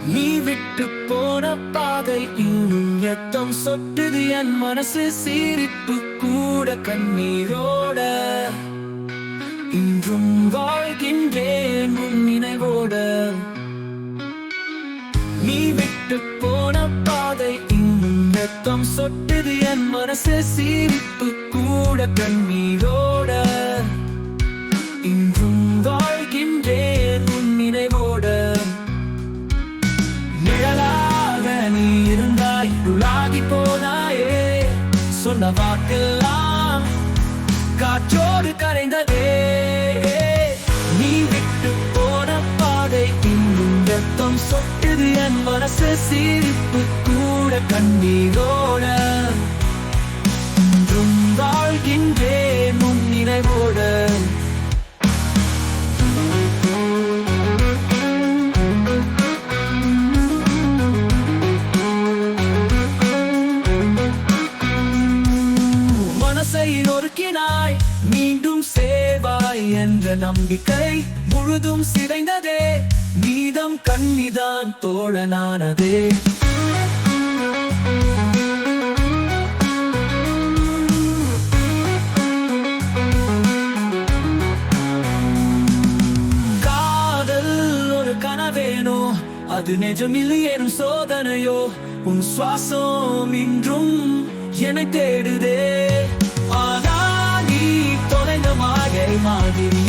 நீ விட்டு போன பாதை இன்னும் ரத்தம் சொட்டுது என் மனசு சிரிப்பு கூட கண்ணீரோட இன்றும் வாழ்கின்றேன் உன் நினைவோட நீ விட்டு போன பாதை இன்னும் ரத்தம் சொட்டுது என் மனசு சிரிப்பு கூட கண்ணீரோட இன்றும் வாழ்கின்றேன் உன் நினைவோட நிழலாக நீ இருந்தாய் உலாகி போனாயே சொன்ன வாக்கெல்லாம் காற்றோடு கரைந்ததே நீ விட்டு போன பாதை இன்னும் ரத்தம் சொட்டுது என் மனசு சிரிப்பு கூட கண்ணீரோட இன்றும் வாழ்கின்றேன் உன் நினைவோட நொறுக்கினாய் மீண்டும் சேவாய் என்ற நம்பிக்கை முழுதும் சிதைந்ததே நீதம் கண்ணிதான் தோழனானதே காதல் ஒரு கனவேனோ அது நிஜமில்லையேனும் சோதனையோ உன் சுவாசம் இன்றும் என்னை தேடுதே ஆனா நீ தொலைந்த மாகை மாதிரி